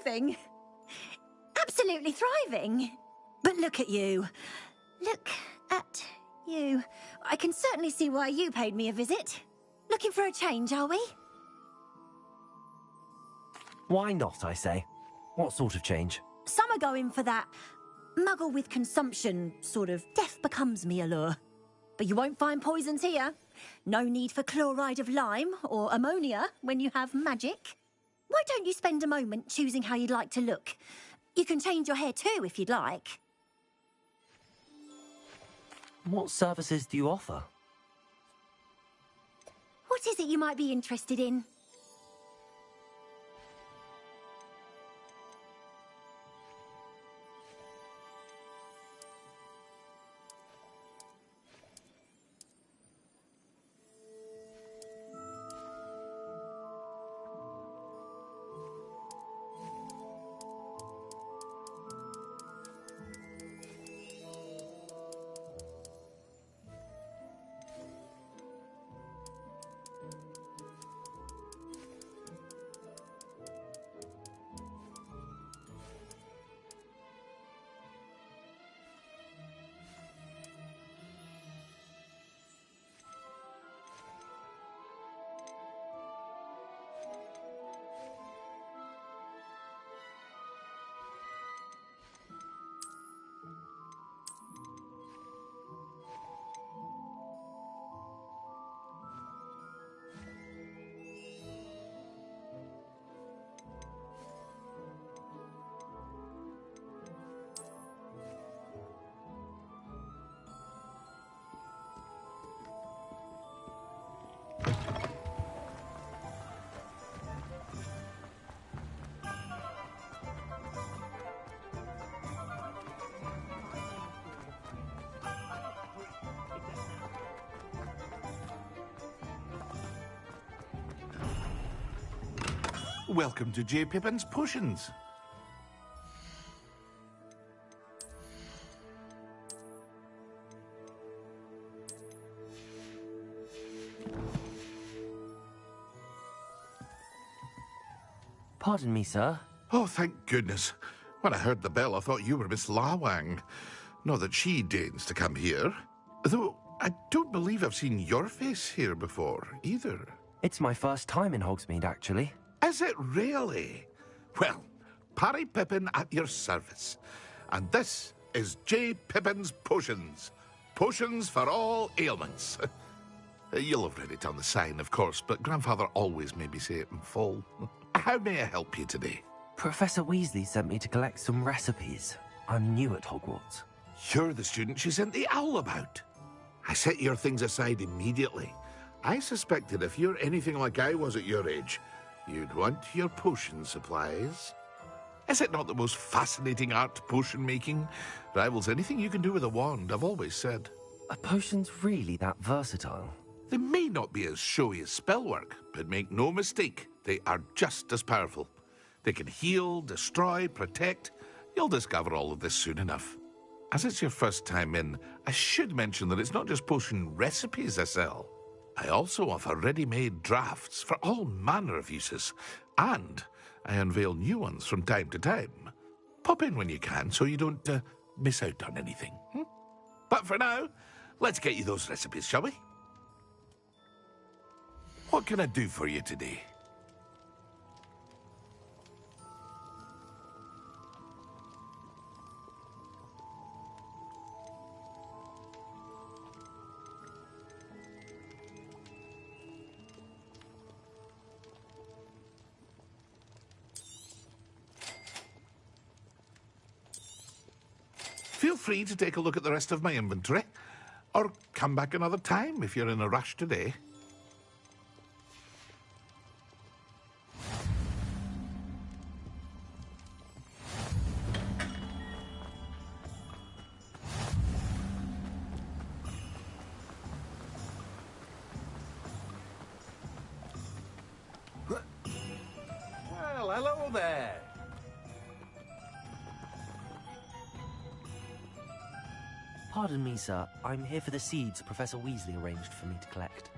S19: thriving. Absolutely thriving. But look at you. Look at you. I can certainly see why you paid me a visit. Looking for a change, are we?
S1: Why not, I say? What sort of change?
S19: Some are going for that muggle with consumption, sort of death becomes me allure. But you won't find poisons here. No need for chloride of lime or ammonia when you have magic. Why don't you spend a moment choosing how you'd like to look? You can change your hair too if you'd like.
S1: What services do you offer?
S19: What is it you might be interested in?
S20: Welcome to J. Pippin's Potions.
S1: Pardon me, sir.
S20: Oh, thank goodness. When I heard the bell, I thought you were Miss Lawang. Not that she deigns to come here. Though I don't believe I've seen your face here before, either.
S1: It's my first time in Hogsmeade, actually.
S20: Is it really? Well, Parry Pippin at your service. And this is J. Pippin's Potions. Potions for all ailments. You'll have read it on the sign, of course, but Grandfather always made me say it in full. How may I help you today?
S1: Professor Weasley sent me to collect some recipes. I'm new at Hogwarts.
S20: You're the student she sent the owl about. I set your things aside immediately. I suspected if you're anything like I was at your age, you'd want your potion supplies. Is it not the most fascinating art, potion making? Rivals anything you can do with a wand, I've always said.
S1: Are potions really that versatile?
S20: They may not be as showy as spellwork, but make no mistake, they are just as powerful. They can heal, destroy, protect. You'll discover all of this soon enough. As it's your first time in, I should mention that it's not just potion recipes I sell. I also offer ready-made drafts for all manner of uses, and I unveil new ones from time to time. Pop in when you can so you don't miss out on anything. But for now, let's get you those recipes, shall we? What can I do for you today? Feel free to take a look at the rest of my inventory, or come back another time if you're in a rush today.
S10: Well, hello there.
S1: Pardon me, sir. I'm here for the seeds Professor Weasley arranged for me to collect.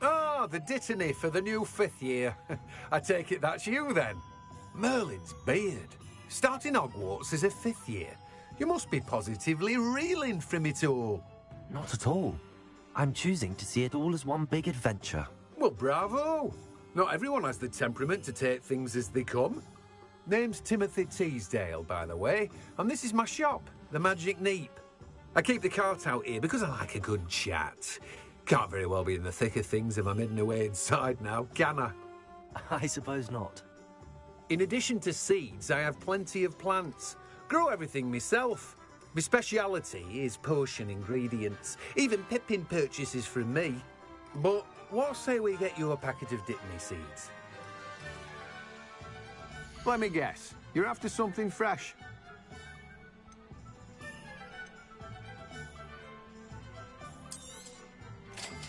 S10: Ah, the dittany for the new 5th year. I take it that's you, then. Merlin's beard. Starting Hogwarts as a 5th year. You must be positively reeling from it all.
S1: Not at all. I'm choosing to see it all as one big adventure.
S10: Well, bravo. Not everyone has the temperament to take things as they come. Name's Timothy Teasdale, by the way, and this is my shop, the Magic Neep. I keep the cart out here because I like a good chat. Can't very well be in the thick of things if I'm hidden away inside now, can I?
S1: I suppose not.
S10: In addition to seeds, I have plenty of plants. Grow everything myself. My speciality is potion ingredients. Even Pippin purchases from me. But what say we get you a packet of dittany seeds? Let me guess. You're after something fresh.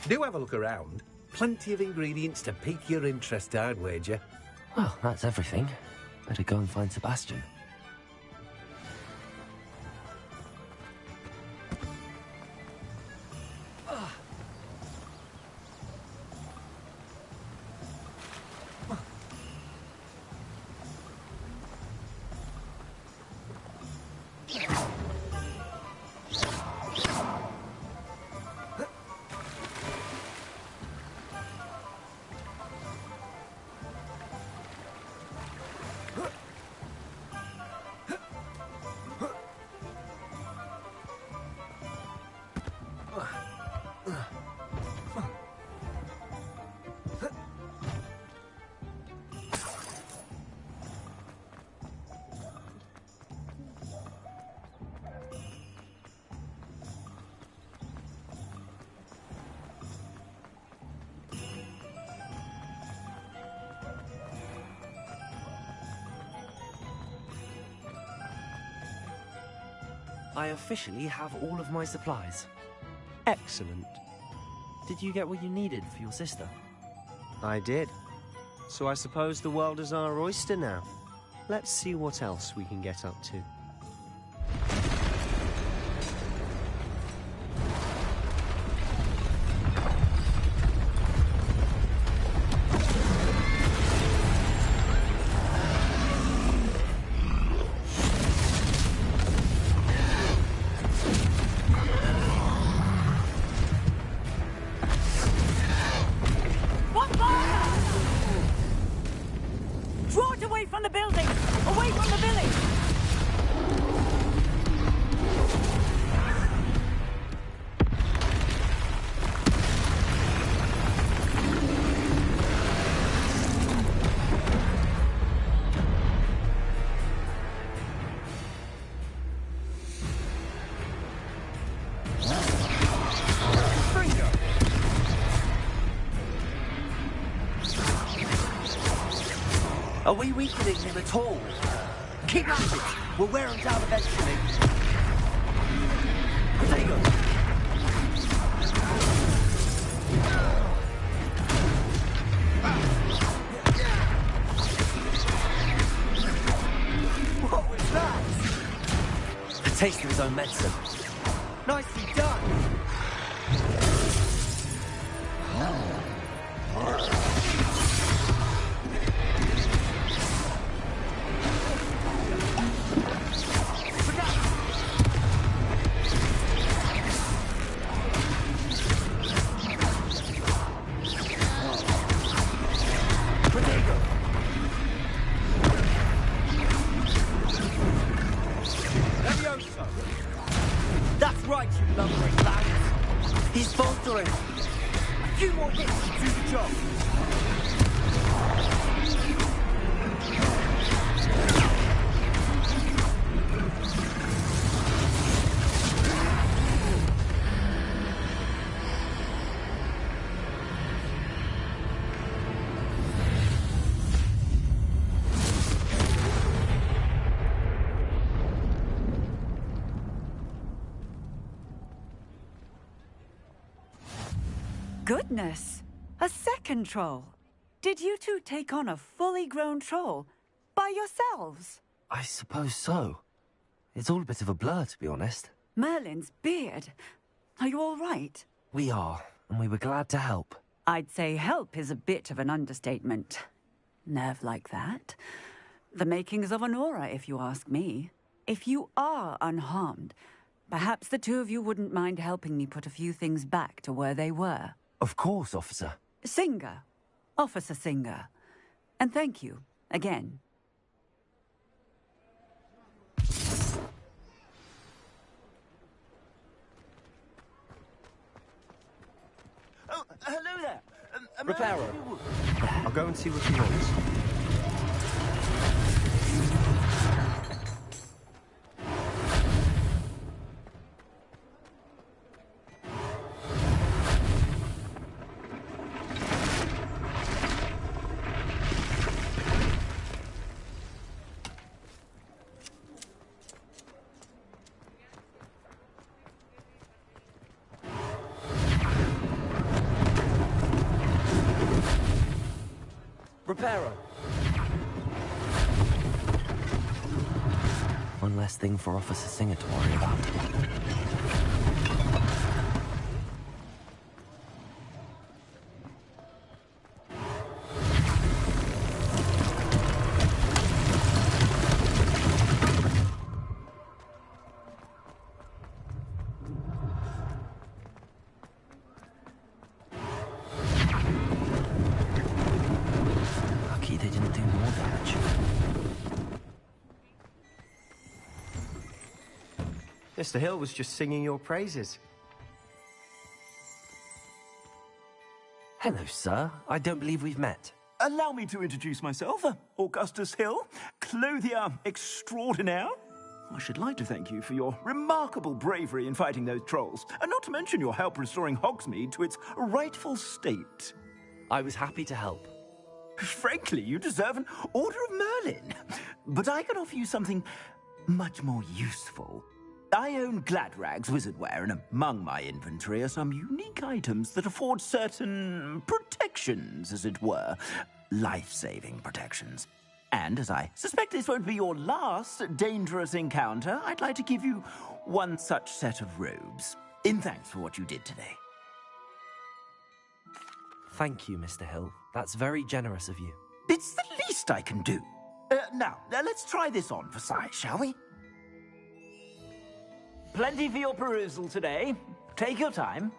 S10: Do have a look around. Plenty of ingredients to pique your interest, I'd wager.
S1: Well, that's everything. Better go and find Sebastian. I officially have all of my supplies.
S12: Excellent.
S1: Did you get what you needed for your sister?
S12: I did. So I suppose the world is our oyster now. Let's see what else we can get up to.
S1: Are we weakening him at all? Keep at it! We'll wear him down eventually. Potato! What was that? A taste of his own medicine. Nicely done! That's right, you lumbering lads. He's faltering. A few more hits to do the job.
S18: Goodness! A second troll! Did you two take on a fully grown troll by yourselves?
S1: I suppose so. It's all a bit of a blur, to be honest.
S18: Merlin's beard. Are you all right?
S1: We are, and we were glad to help.
S18: I'd say help is a bit of an understatement. Nerve like that. The makings of an aura, if you ask me. If you are unharmed, perhaps the two of you wouldn't mind helping me put a few things back to where they were.
S1: Of course, officer.
S18: Singer. Officer Singer. And thank you, again.
S9: Oh, hello there.
S12: Reparo. I'll go and see what he wants.
S1: Reparo. One less thing for Officer Singer to worry about. Lucky they didn't do more damage.
S12: Mr. Hill was just singing your praises.
S1: Hello, sir. I don't believe we've met.
S21: Allow me to introduce myself, Augustus Hill, clothier extraordinaire. I should like to thank you for your remarkable bravery in fighting those trolls, and not to mention your help restoring Hogsmeade to its rightful state.
S1: I was happy to help.
S21: Frankly, you deserve an Order of Merlin. But I can offer you something much more useful. I own Gladrag's wizardware, and among my inventory are some unique items that afford certain protections, as it were. Life-saving protections. And as I suspect this won't be your last dangerous encounter, I'd like to give you one such set of robes, in thanks for what you did today.
S1: Thank you, Mr. Hill. That's very generous of you.
S21: It's the least I can do. Now, let's try this on for size, shall we? Plenty for your perusal today. Take your time.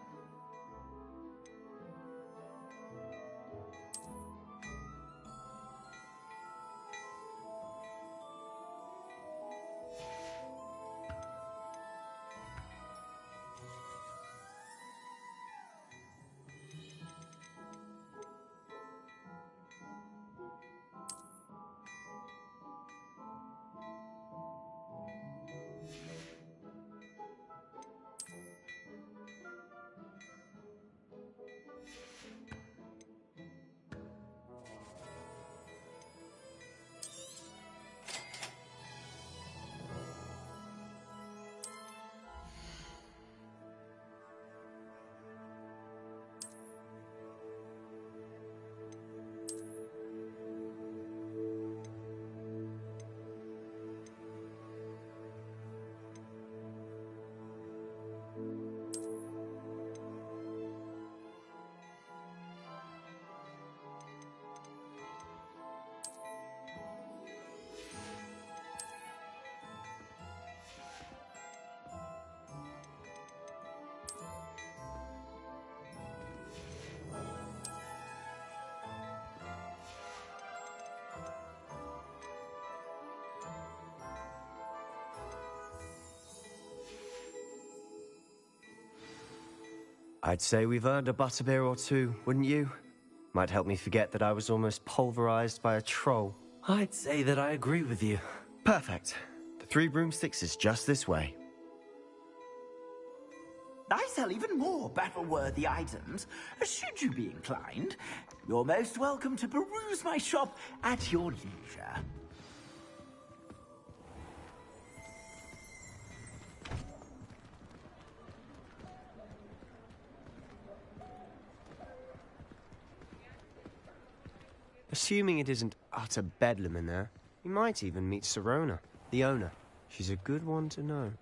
S12: I'd say we've earned a butterbeer or two, wouldn't you? Might help me forget that I was almost pulverized by a troll.
S1: I'd say that I agree with you.
S12: Perfect. The 3 broomsticks is just this way.
S21: I sell even more battle-worthy items. Should you be inclined, you're most welcome to peruse my shop at your leisure.
S12: Assuming it isn't utter bedlam in there, you might even meet Sirona, the owner. She's a good one to know.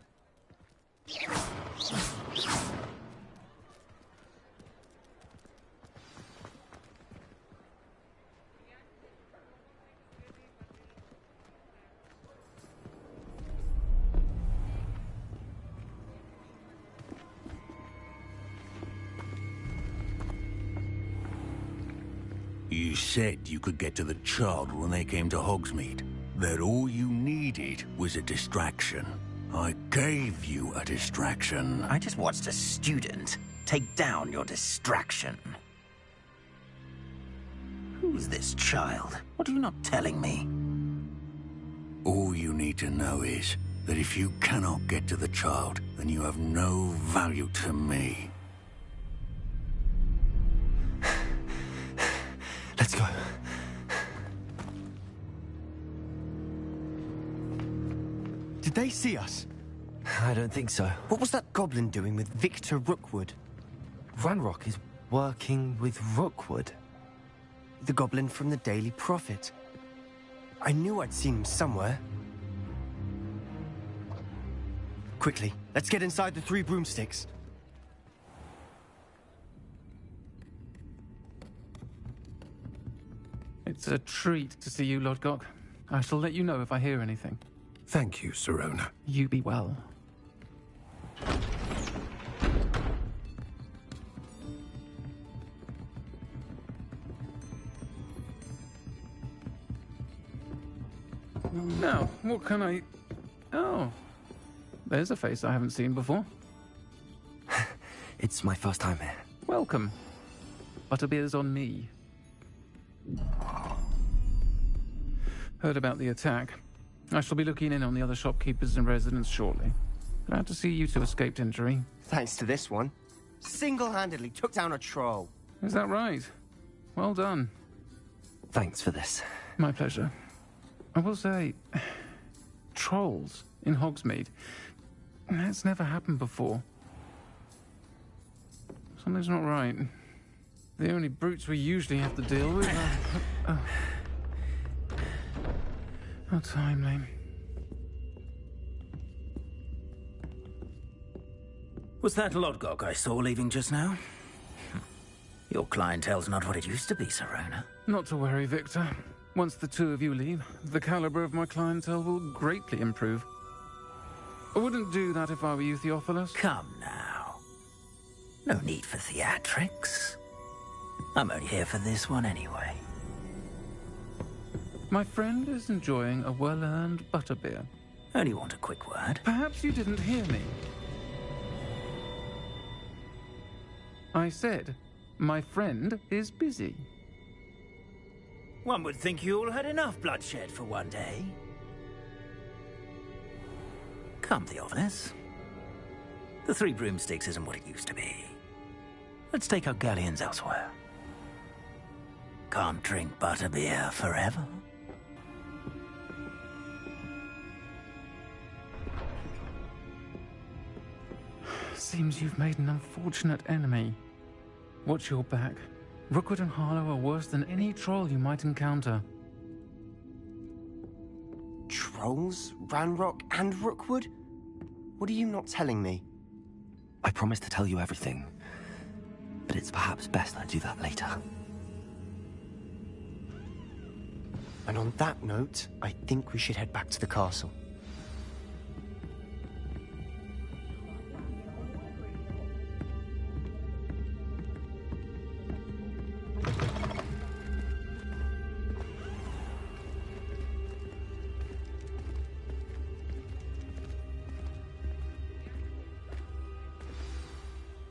S2: You said you could get to the child when they came to Hogsmeade. That all you needed was a distraction. I gave you a distraction.
S9: I just watched a student take down your distraction. Who's this child? What are you not telling me?
S2: All you need to know is that if you cannot get to the child, then you have no value to me.
S1: Let's go.
S12: Did they see us?
S1: I don't think so.
S12: What was that goblin doing with Victor Rookwood?
S1: Ranrock is working with Rookwood.
S12: The goblin from the Daily Prophet. I knew I'd seen him somewhere. Quickly, let's get inside the 3 broomsticks.
S6: It's a treat to see you, Lodgok. I shall let you know if I hear anything.
S5: Thank you, Sirona.
S6: You be well. Now, what can I... Oh, there's a face I haven't seen before.
S1: It's my first time here.
S6: Welcome. Butterbeer's on me. Heard about the attack. I shall be looking in on the other shopkeepers and residents shortly. Glad to see you two escaped injury.
S12: Thanks to this one. Single-handedly took down a troll.
S6: Is that right? Well done.
S1: Thanks for this.
S6: My pleasure. I will say, trolls in Hogsmeade. That's never happened before. Something's not right. The only brutes we usually have to deal with are... How timely.
S9: Was that Lodgok I saw leaving just now? Your clientele's not what it used to be, Sirona.
S6: Not to worry, Victor. Once the 2 of you leave, the caliber of my clientele will greatly improve. I wouldn't do that if I were you, Theophilus.
S9: Come now. No need for theatrics. I'm only here for this one anyway.
S6: My friend is enjoying a well-earned butterbeer.
S9: Only want a quick word.
S6: Perhaps you didn't hear me. I said, my friend is busy.
S9: One would think you all had enough bloodshed for one day. Come, Theophilus. The 3 broomsticks isn't what it used to be. Let's take our galleons elsewhere. Can't drink butterbeer forever.
S6: Seems you've made an unfortunate enemy. Watch your back. Rookwood and Harlow are worse than any troll you might encounter.
S12: Trolls? Ranrock and Rookwood? What are you not telling me?
S1: I promise to tell you everything, but it's perhaps best I do that later.
S12: And on that note, I think we should head back to the castle.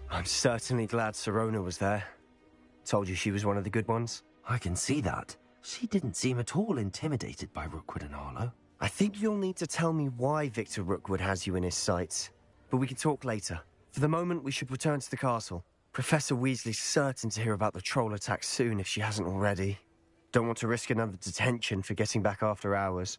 S12: I'm certainly glad Sirona was there. Told you she was one of the good ones.
S1: I can see that. She didn't seem at all intimidated by Rookwood and Harlow.
S12: I think you'll need to tell me why Victor Rookwood has you in his sights. But we can talk later. For the moment, we should return to the castle. Professor Weasley's certain to hear about the troll attack soon if she hasn't already. Don't want to risk another detention for getting back after hours.